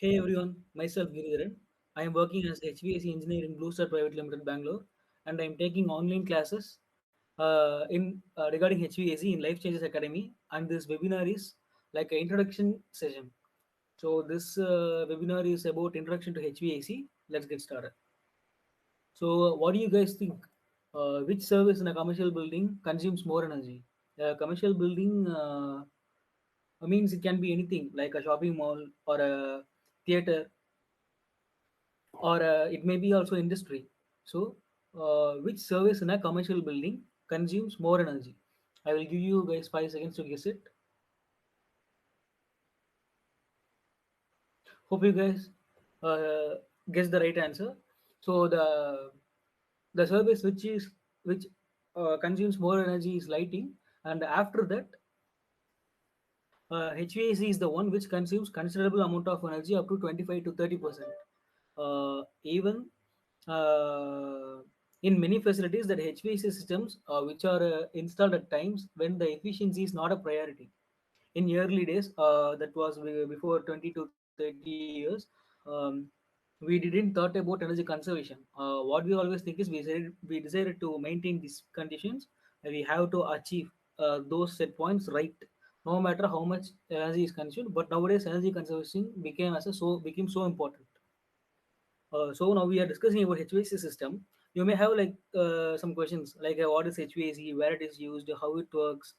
Hey everyone, myself Giridharan. I am working as HVAC engineer in Blue Star Private Limited, Bangalore, and I am taking online classes in regarding HVAC in Life Changes Academy. And this webinar is like an introduction session. So this webinar is about introduction to HVAC. Let's get started. So what do you guys think? Which service in a commercial building consumes more energy? A commercial building means it can be anything like a shopping mall or a theater or it may be also industry. So, which service in a commercial building consumes more energy? I will give you guys 5 seconds to guess it. Hope you guys uh, guess the right answer. So the service which consumes more energy is lighting, and after that, HVAC is the one which consumes considerable amount of energy up to 25 to 30%. Even uh, in many facilities that HVAC systems which are installed at times when the efficiency is not a priority. In early days, that was before 20 to 30 years, um, we didn't thought about energy conservation. What we always think is we decided to maintain these conditions. We have to achieve those set points right, no matter how much energy is consumed. But nowadays, energy conservation became so important. So now we are discussing about HVAC system. You may have like some questions like what is HVAC, where it is used, how it works.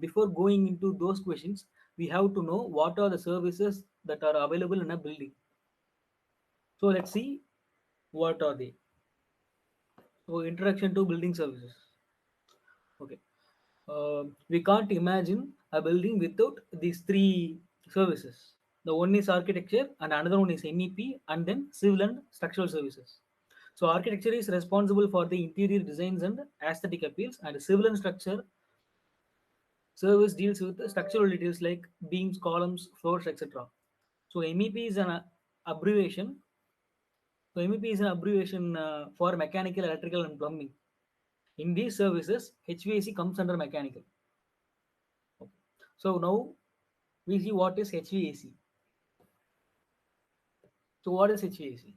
Before going into those questions, we have to know what are the services that are available in a building. So let's see what are they. So introduction to building services. Okay. We can't imagine a building without these three services. The one is architecture, and another one is MEP, and then civil and structural services. So architecture is responsible for the interior designs and aesthetic appeals, and civil and structure service deals with the structural details like beams, columns, floors, etc. So MEP is an abbreviation. So MEP is an abbreviation for mechanical, electrical, and plumbing. In these services, HVAC comes under mechanical. Okay. So now we see what is HVAC. So what is HVAC?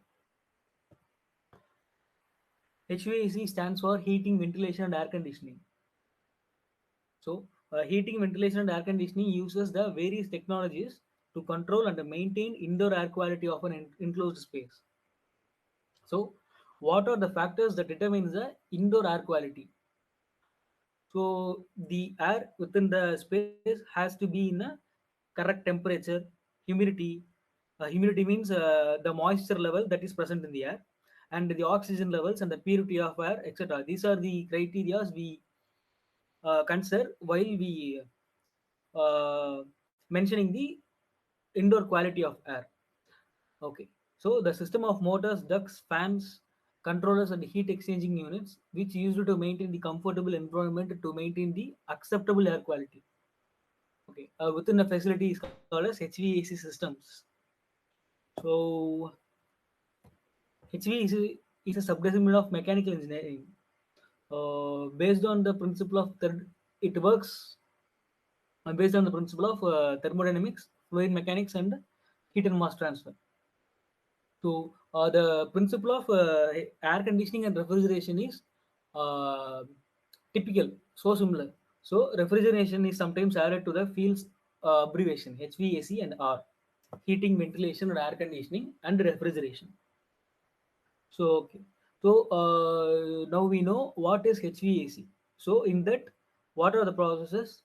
HVAC stands for heating, ventilation, and air conditioning. So heating, ventilation, and air conditioning uses the various technologies to control and maintain indoor air quality of an enclosed space. So what are the factors that determines the indoor air quality? So the air within the space has to be in a correct temperature, humidity. Humidity means the moisture level that is present in the air, and the oxygen levels and the purity of air, etc. These are the criteria we consider while we mentioning the indoor quality of air. Okay. So the system of motors, ducts, fans, controllers, and heat exchanging units, which used to maintain the comfortable environment to maintain the acceptable air quality. Okay. Within a facility is called as HVAC systems. So HVAC is a subdiscipline of mechanical engineering. Based on the principle of it works based on the principle of thermodynamics, fluid mechanics, and heat and mass transfer. So the principle of air conditioning and refrigeration is uh, typical, so similar. So refrigeration is sometimes added to the field's abbreviation HVAC and R, heating, ventilation, and air conditioning, and refrigeration. So okay, so now we know what is HVAC. So in that, what are the processes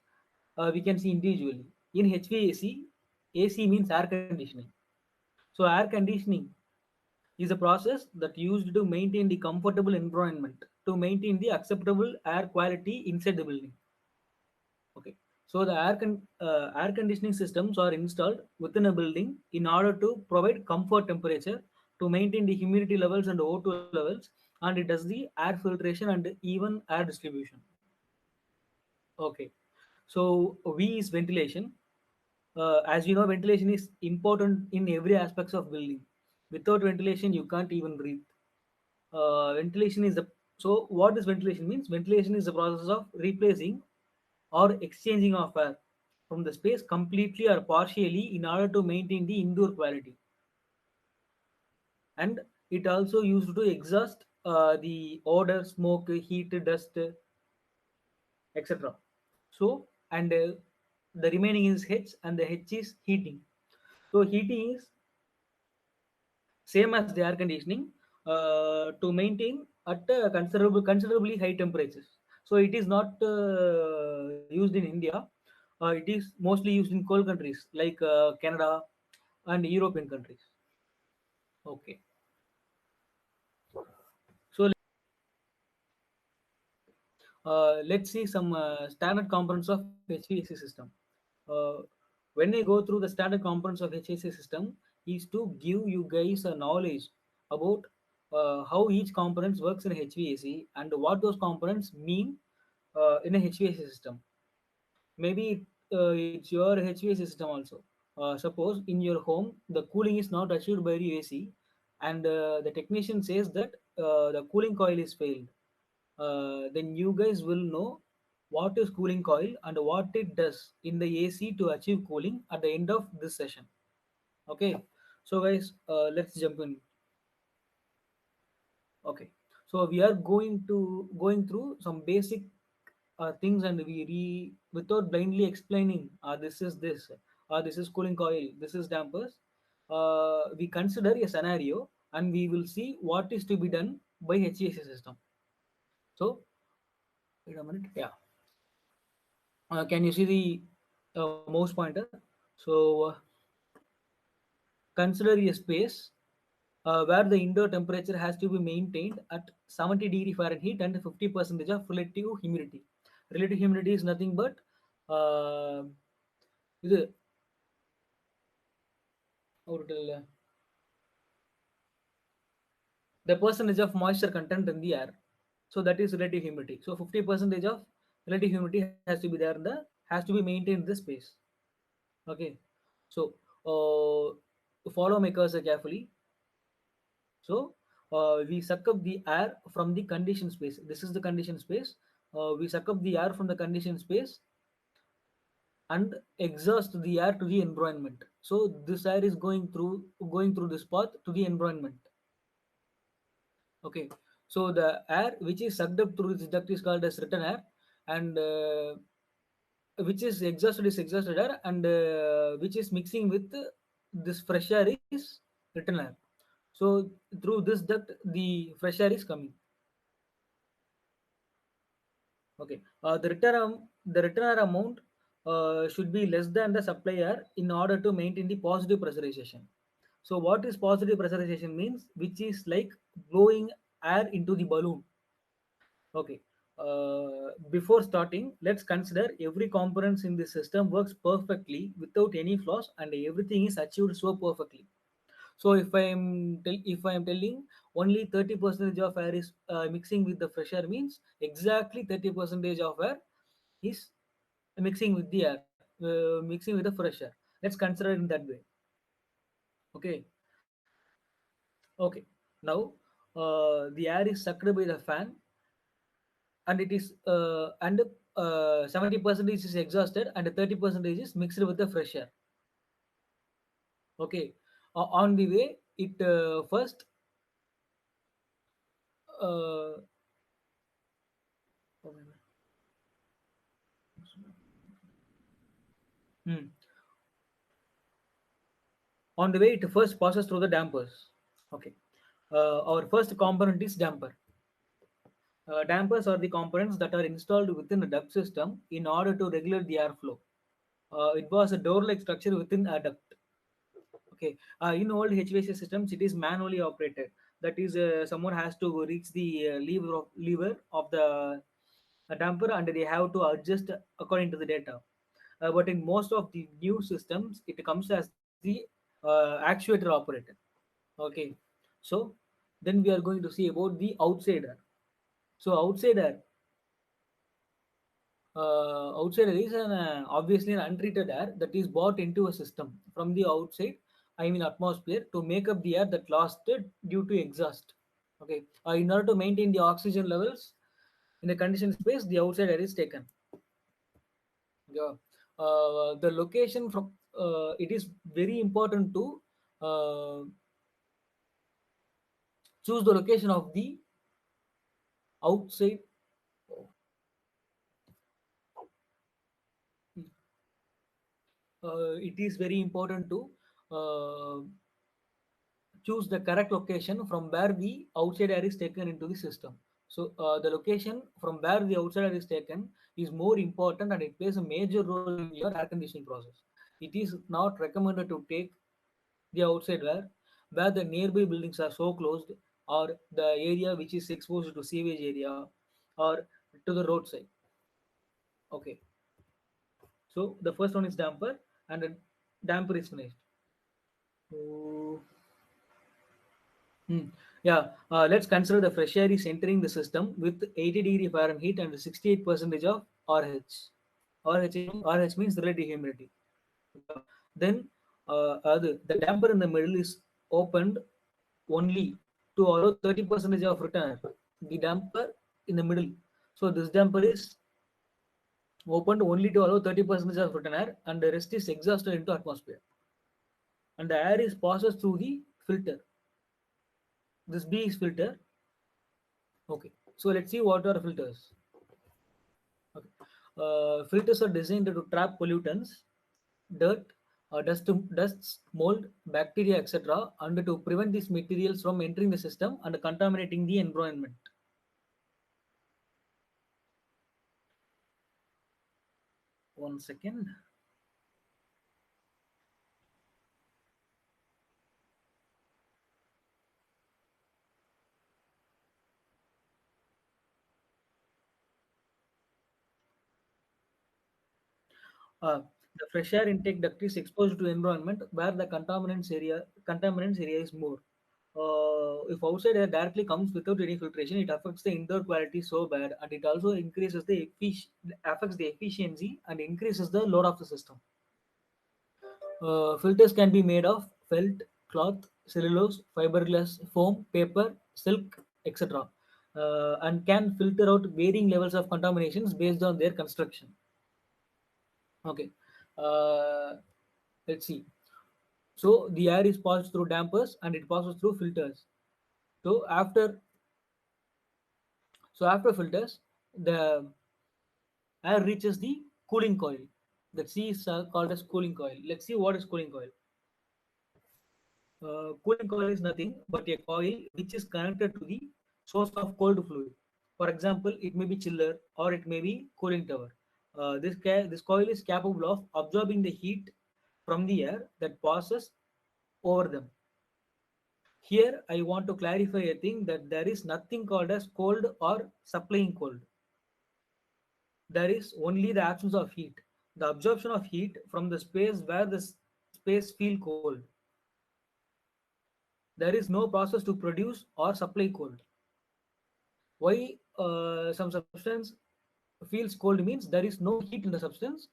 we can see individually. In HVAC, AC means air conditioning. So air conditioning is a process that used to maintain the comfortable environment to maintain the acceptable air quality inside the building. Okay. So the air conditioning systems are installed within a building in order to provide comfort temperature to maintain the humidity levels and O2 levels, and it does the air filtration and even air distribution. Okay. So V is ventilation. As you know, ventilation is important in every aspects of building. Without ventilation, you can't even breathe. Ventilation is the so what is ventilation means? Ventilation is the process of replacing or exchanging of air from the space completely or partially in order to maintain the indoor quality. and it also used to exhaust the odor, smoke, heat, dust, etc. So, and the remaining is H, and the H is heating. So heating is same as the air conditioning, to maintain at considerably high temperatures. So it is not used in India. It is mostly used in cold countries like Canada and European countries. Okay. So let's see some standard components of HVAC system. Uh, when I go through the standard components of HVAC system, is to give you guys a knowledge about how each components works in HVAC and what those components mean in a HVAC system. Maybe it's your HVAC system also. Suppose in your home the cooling is not achieved by the AC, and the technician says that the cooling coil is failed. Then you guys will know what is cooling coil and what it does in the AC to achieve cooling at the end of this session. Okay, so guys, let's jump in. Okay, so we are going through some basic things, and without blindly explaining this is this, this is cooling coil, this is dampers. We consider a scenario and we will see what is to be done by HVAC system. So wait a minute. Yeah. Can you see the mouse pointer? So consider a space where the indoor temperature has to be maintained at 70 degree Fahrenheit and 50% of relative humidity. Relative humidity is nothing but uh, இது ஒரு the percentage of moisture content in the air. So that is relative humidity. So 50 percentage of relative humidity has to be there in the, has to be maintained in the space. Okay. So follow my cursor carefully. So we suck up the air from the conditioned space. This is the conditioned space. We suck up the air from the conditioned space and exhaust the air to the environment. So this air is going through this path to the environment. Okay. So the air which is sucked up through this duct is called as return air, and which is exhausted air, and which is mixing with this fresh air is return air. So through this duct the fresh air is coming. Okay. The return air amount should be less than the supply air in order to maintain the positive pressurization. So what is positive pressurization means? Which is like blowing air into the balloon. Okay. Before starting, let's consider every components in the system works perfectly without any flaws, and everything is achieved so perfectly. So if I am telling only 30% of air is mixing with the fresh air, means exactly 30% of air is mixing with the air, mixing with the fresh air. Let's consider it in that way. Okay. Okay. Now the air is sucked by the fan, and it is and 70% is exhausted, and 30% is mixed with the fresh air. Okay. On the way, it first uh, hmm. On the way, it first passes through the dampers. Okay. Our first component is damper. Dampers are the components that are installed within a duct system in order to regulate the airflow. It was a door-like structure within a duct. Okay. In old HVAC systems, it is manually operated. That is, someone has to reach the lever of the damper, and they have to adjust according to the data. But in most of the new systems, it comes as the actuator operated. Okay. So then we are going to see about the outsider. So outsider is obviously an untreated air that is brought into a system from the outside, I mean atmosphere, to make up the air that lost it due to exhaust. Okay. In order to maintain the oxygen levels in the conditioned space, the outside air is taken. Yeah. The location from it is very important to uh, Choose the location of the outside. It is very important to uh, choose the correct location from where the outside air is taken into the system. So the location from where the outside air is taken is more important, and it plays a major role in your air conditioning process. It is not recommended to take the outside air where the nearby buildings are so closed, or the area which is exposed to sewage area, or to the roadside. Okay, so the first one is damper, and the damper is finished. So, yeah, let's consider the fresh air is entering the system with 80 degree Fahrenheit and 68 percentage of RH. RH means relative humidity. Okay. Then the damper in the middle is opened only to allow 30 percentage of return air. The damper in the middle. So this damper is opened only to allow 30 percentage of return air, and the rest is exhausted into atmosphere. And the air is passes through the filter. This B is filter. Okay. So let's see what are filters. Okay. Filters are designed to trap pollutants, dirt, dust, mold, bacteria, etc., and to prevent these materials from entering the system and contaminating the environment. One second. Uh, the fresh air intake duct is exposed to environment where the contaminants area is more. If outside air directly comes without any filtration, it affects the indoor quality so bad, and it also affects the efficiency and increases the load of the system. Filters can be made of felt, cloth, cellulose, fiberglass, foam, paper, silk, etc., and can filter out varying levels of contaminations based on their construction. Okay, uh, let's see. So the air is passed through dampers and it passes through filters. So after filters, the air reaches the cooling coil. The C is called as cooling coil. Let's see what is cooling coil. Cooling coil is nothing but a coil which is connected to the source of cold fluid. For example, it may be chiller or it may be cooling tower. This coil is capable of absorbing the heat from the air that passes over them. Here, I want to clarify a thing that there is nothing called as cold or supplying cold. There is only the absence of heat, the absorption of heat from the space where the space feel cold. There is no process to produce or supply cold. Why some substance feels cold means there is no heat in the substance.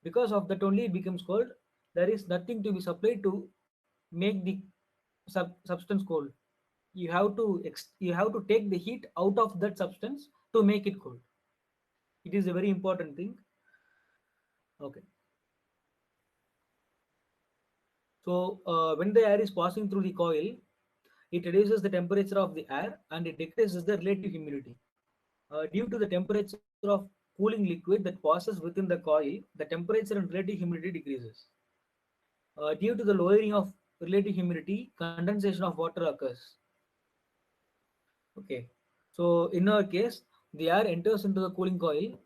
Because of that only it becomes cold. There is nothing to be supplied to make the substance cold. You have to take the heat out of that substance to make it cold. It is a very important thing. Okay. So when the air is passing through the coil, it reduces the temperature of the air and it decreases the relative humidity. Due to the temperature of cooling liquid that passes within the coil, the temperature and relative humidity decreases. Due to the lowering of relative humidity, condensation of water occurs. Okay. So in our case, the air enters into the cooling coil.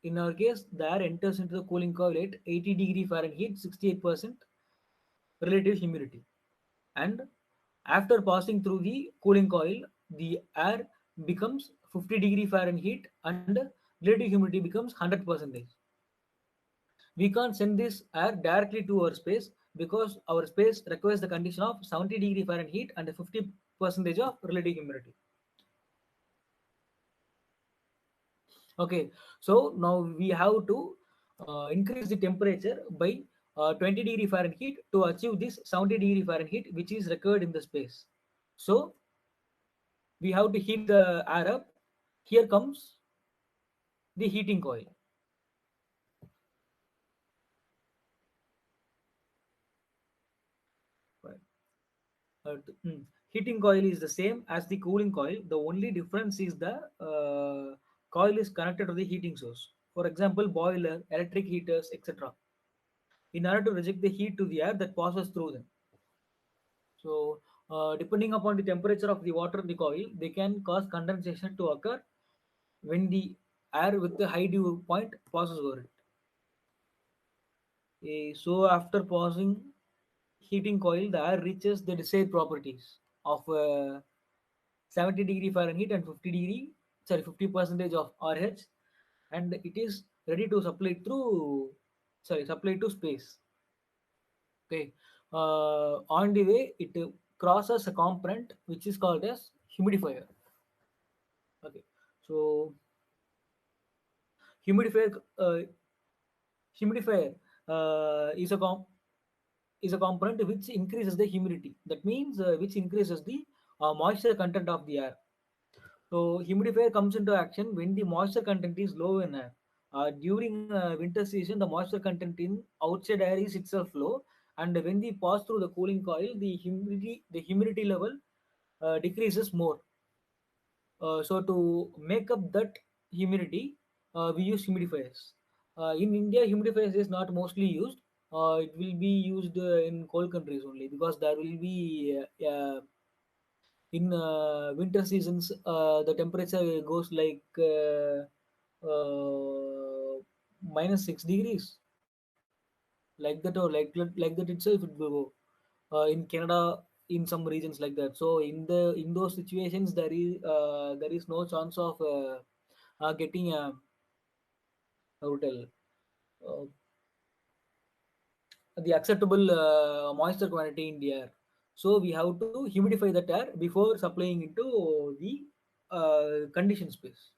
In our case, the air enters into the cooling coil at 80 degree Fahrenheit, 68% relative humidity. And after passing through the cooling coil, the air becomes 50 degree Fahrenheit and relative humidity becomes 100%. We can't send this air directly to our space because our space requires the condition of 70 degree Fahrenheit and 50 percentage of relative humidity. Okay, so now we have to increase the temperature by 20 degree Fahrenheit to achieve this 70 degree Fahrenheit, which is required in the space. So we have to heat the air up. Here comes the heating coil. Right. Heating coil is the same as the cooling coil. The only difference is the coil is connected to the heating source. For example, boiler, electric heaters, etc. In order to reject the heat to the air that passes through them. So, depending upon the temperature of the water in the coil, they can cause condensation to occur when the air with the high dew point passes over it. So, after passing heating coil, the air reaches the desired properties of 70 degree Fahrenheit and 50 percentage of RH, and it is ready to supply to space. Okay, on the way it crosses a component which is called as humidifier. Okay, so humidifier uh, humidifier is a component which increases the humidity. That means which increases the moisture content of the air. So humidifier comes into action when the moisture content is low in air. During winter season, the moisture content in outside air is itself low, and when we pass through the cooling coil, the humidity level decreases more. So to make up that humidity, we use humidifiers. In India, humidifiers is not mostly used. It will be used in cold countries only because there will be in winter seasons the temperature goes like -6 degrees, like that, or like that itself it will go in Canada, in some regions like that. So in those situations there is no chance of getting a hotel the acceptable moisture quantity in the air. So we have to humidify that air before supplying into the conditioned space.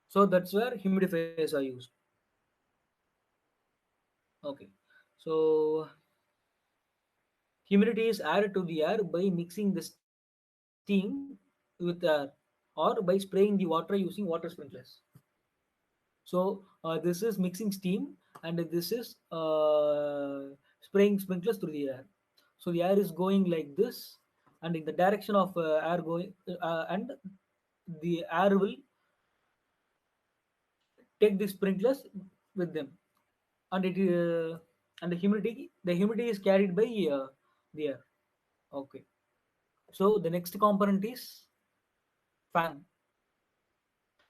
So that's where humidifiers are used. Okay. So humidity is added to the air by mixing the steam with air or by spraying the water using water sprinklers. So this is mixing steam and this is spraying sprinklers through the air. So the air is going like this, and in the direction of air going, and the air will take the sprinklers with them, and the humidity is carried by the air. Okay. So the next component is fan.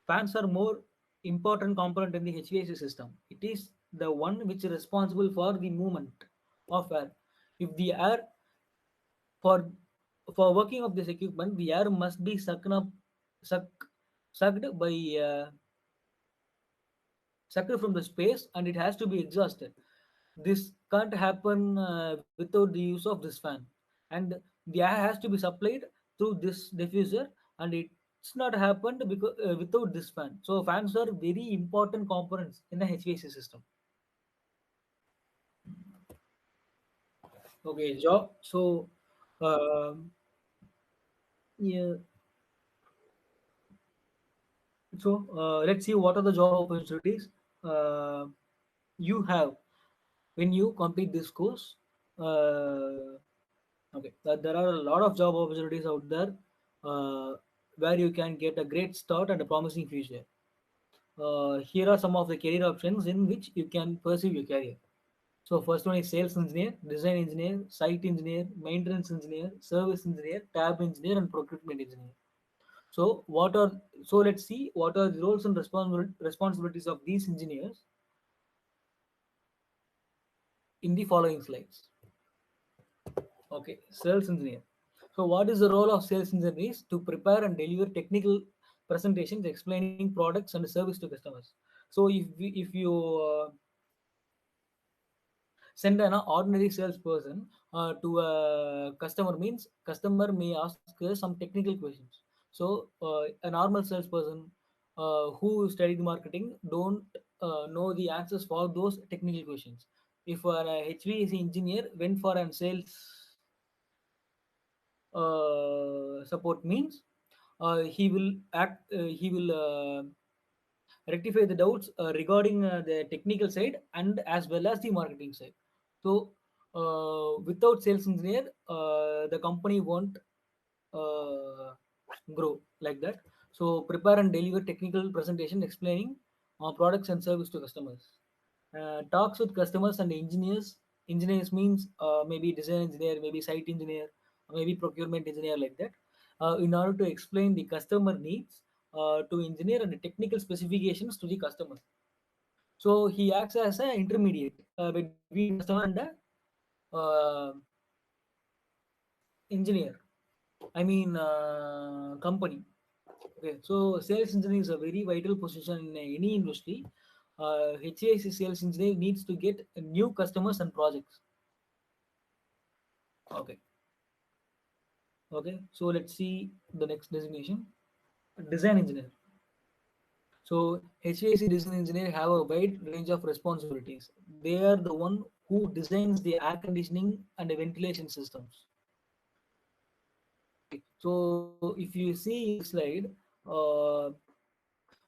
Fans are more important component in the HVAC system. It is the one which is responsible for the movement of air. If the air for for working of this equipment, the air must be suck, sucked by sucked from the space, and it has to be exhausted. This can't happen without the use of this fan, and the air has to be supplied through this diffuser, and it's not happened because without this fan. So fans are very important components in the HVAC system. Okay, job. So yeah, so let's see what are the job opportunities uh, you have when you complete this course. Uh, okay, there are a lot of job opportunities out there uh, where you can get a great start and a promising future. Here are some of the career options in which you can pursue your career. So first one is sales engineer, design engineer, site engineer, maintenance engineer, service engineer, tab engineer, and procurement engineer. So let's see what are the roles and responsibilities of these engineers in the following slides. Okay, sales engineer. So what is the role of sales engineer is to prepare and deliver technical presentations explaining products and service to customers. So if you send an ordinary salesperson to a customer, means customer may ask some technical questions. So a normal salesperson who studied marketing don't know the answers for those technical questions. If a HVAC engineer went for a sales support, means he will rectify the doubts regarding the technical side and as well as the marketing side. So without sales engineer, the company won't uh, grow like that. So prepare and deliver technical presentation explaining products and service to customers. Talks with customers and engineers. Engineers means maybe design engineer, maybe site engineer, maybe procurement engineer like that. In order to explain the customer needs to engineer and the technical specifications to the customer. So he acts as an intermediate between customer and the engineer. I mean company. Okay, so sales engineer is a very vital position in any industry. HAC sales engineer needs to get new customers and projects. Okay, okay. So let's see the next designation. Design engineer. So HVAC design engineer have a wide range of responsibilities. They are the one who designs the air conditioning and the ventilation systems. Okay. So if you see in this slide, uh,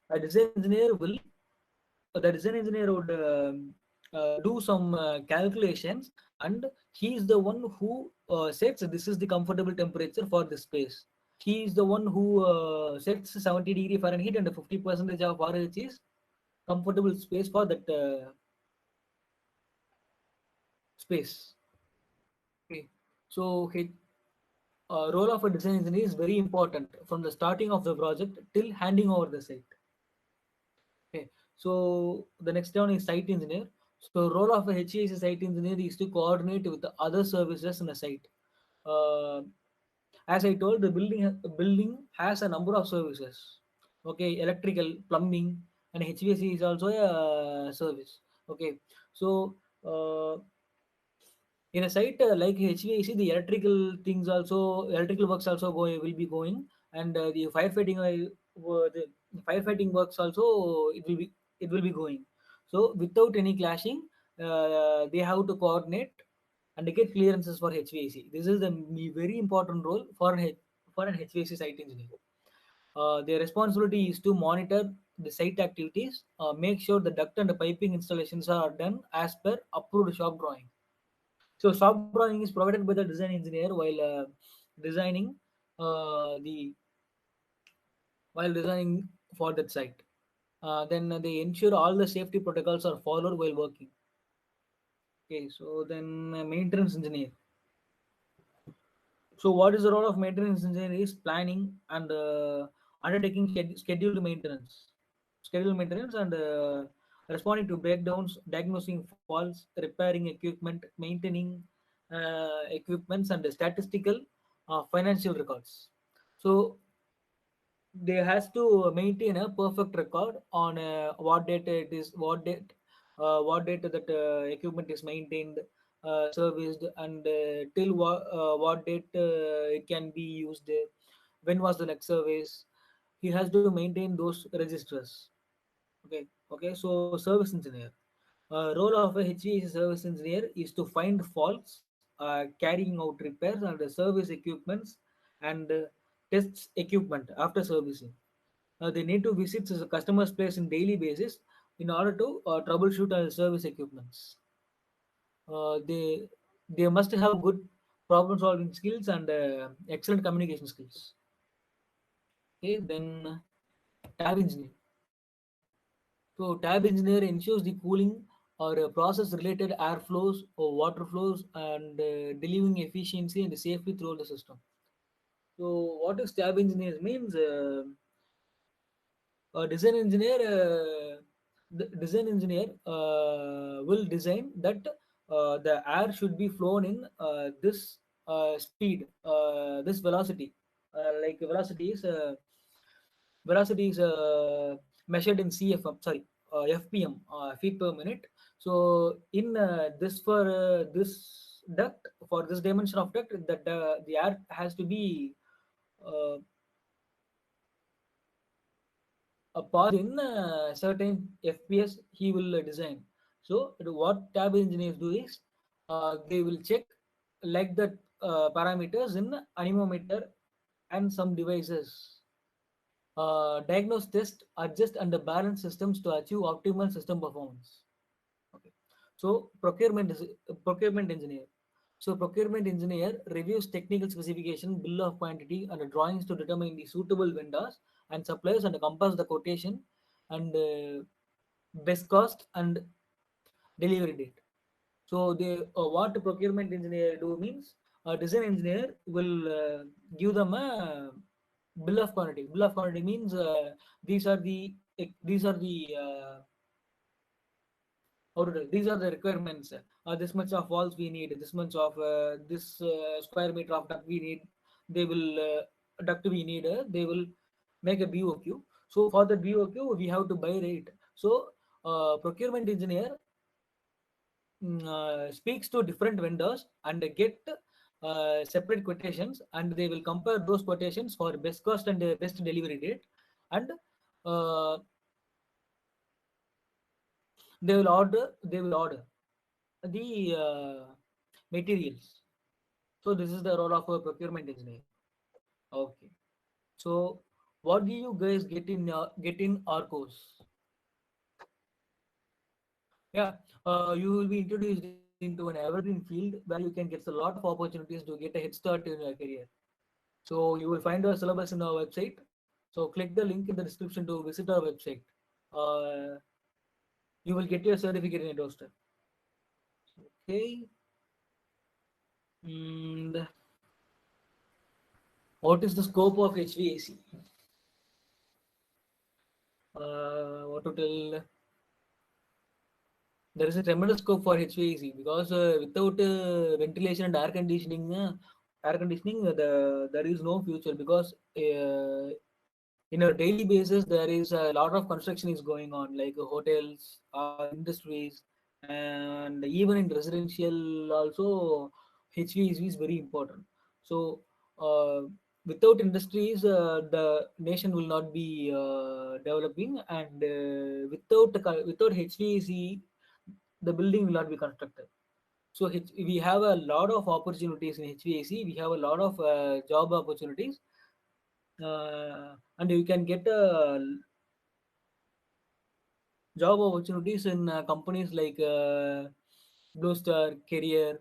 a design engineer will the design engineer would do some calculations, and he is the one who sets this is the comfortable temperature for this space. He is the one who sets 70-degree Fahrenheit and 50 percentage of RH is comfortable space for that space. Okay. So role of a design engineer is very important from the starting of the project till handing over the site. Okay. So the next one is site engineer. So role of a HVAC site engineer is to coordinate with the other services in a site. Uh, as I told, the building has a number of services. Okay, electrical, plumbing, and HVAC is also a service. Okay, so in a site like HVAC, the electrical works also will be going, and the firefighting works also it will be going. So without any clashing, they have to coordinate and get clearances for HVAC. This is the very important role for an HVAC site engineer. Their responsibility is to monitor the site activities, make sure the duct and the piping installations are done as per approved shop drawing. So shop drawing is provided by the design engineer designing the while designing for that site. Then they ensure all the safety protocols are followed while working. Okay, so then maintenance engineer. So what is the role of maintenance engineer is planning and undertaking scheduled maintenance and responding to breakdowns, diagnosing faults, repairing equipment, maintaining equipments, and statistical financial records. So they has to maintain a perfect record on what date it is, what date that equipment is maintained, serviced, and till what date it can be used. When was the next service? He has to maintain those registers. Okay, okay. So service engineer. Role of a HVAC service engineer is to find faults, carrying out repairs and service equipments, and tests equipment after servicing. They need to visit the customer's place in daily basis in order to troubleshoot service equipments. They must have good problem solving skills and excellent communication skills. Okay, then tab engineer. So tab engineer ensures the cooling or process related airflows or water flows and delivering efficiency and safety through the system. So what is tab engineer means? Design engineer the design engineer will design that the air should be flown in this speed, this velocity. Velocity is measured in cfm, sorry, fpm, feet per minute. So in this for this duct, for this dimension of duct, that the air has to be uh, a path in certain FPS he will design. So what tab engineers do is they will check like the parameters in anemometer and some devices. Diagnose, test, adjust, and balance systems to achieve optimal system performance. Okay. So procurement engineer. So procurement engineer reviews technical specification, bill of quantity, and drawings to determine the suitable vendors and suppliers and compass the quotation and best cost and delivery date. So they what the procurement engineer do means a design engineer will give them a bill of quantity. Bill of quantity means these are the these are the these are the requirements. This much of walls we need. This much of this square meter of duct we need. They will duct we need. They will make a BOQ. So for the BOQ we have to buy rate. So procurement engineer speaks to different vendors and get separate quotations, and they will compare those quotations for best cost and best delivery date, and uh, they will order the materials. So this is the role of a procurement engineer. Okay. So what do you guys get in our course? Yeah, you will be introduced into an evergreen field where you can get a lot of opportunities to get a head start in your career. So you will find our syllabus in our website. So click the link in the description to visit our website. Uh, you will get your certificate in your doorstep. Okay. And what is the scope of HVAC? What to tell? There is a tremendous scope for HVAC because without ventilation and air conditioning, there is no future because in a daily basis there is a lot of construction is going on like hotels, industries, and even in residential also HVAC is very important. So uh, without industries, the nation will not be developing, and without HVAC the building will not be constructed. So we have a lot of opportunities in HVAC. We have a lot of job opportunities, and you can get job opportunities in companies like Blue Star, Carrier,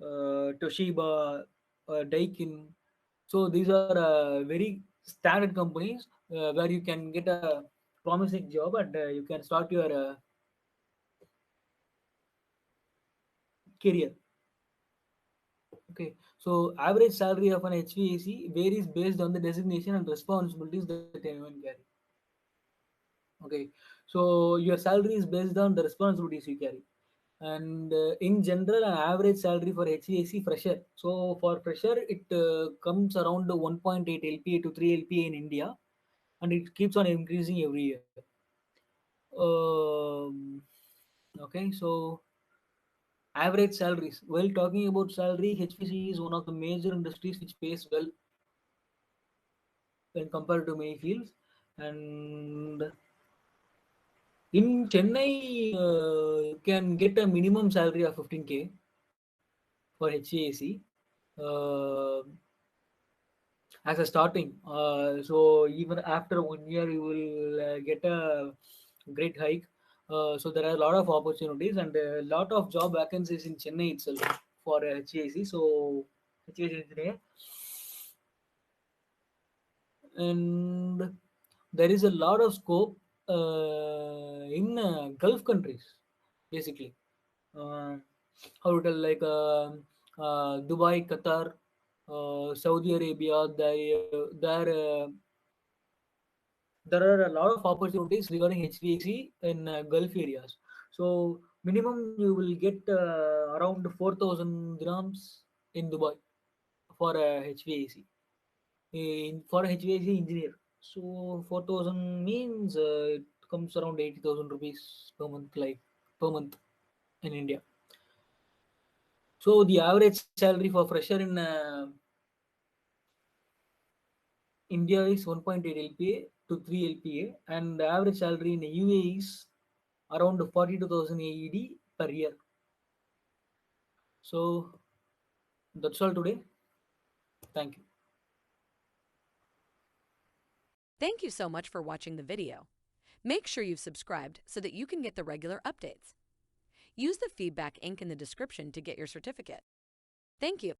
Toshiba, Daikin. So these are very standard companies where you can get a promising job, and you can start your career. Okay, so average salary of an HVAC varies based on the designation and responsibilities that anyone carry. Okay, so your salary is based on the responsibilities you carry. And in general, an average salary for HVAC fresher. So for fresher, it comes around 1.8 LPA to 3 LPA in India, and it keeps on increasing every year. Um, okay, so average salaries. While talking about salary, HVAC is one of the major industries which pays well when compared to many fields. And in Chennai, you can get a minimum salary of 15K for HVAC. Uh, as a starting. So even after 1 year, you will get a great hike. So there are a lot of opportunities and a lot of job vacancies in Chennai itself for HVAC. So HVAC engineer, and there is a lot of scope in Gulf countries, basically. Uh, how to tell like Dubai, Qatar, Saudi Arabia. There are a lot of opportunities regarding HVAC in Gulf areas. So minimum you will get around 4,000 dirhams in Dubai for a HVAC. For a HVAC engineer. So 4,000 means it comes around 80,000 rupees per month, like per month in India. So the average salary for fresher in India is 1.8 LPA to 3 LPA, and the average salary in UAE is around 42,000 AED per year. So that's all today. Thank you. Thank you so much for watching the video. Make sure you've subscribed so that you can get the regular updates. Use the feedback ink in the description to get your certificate. Thank you.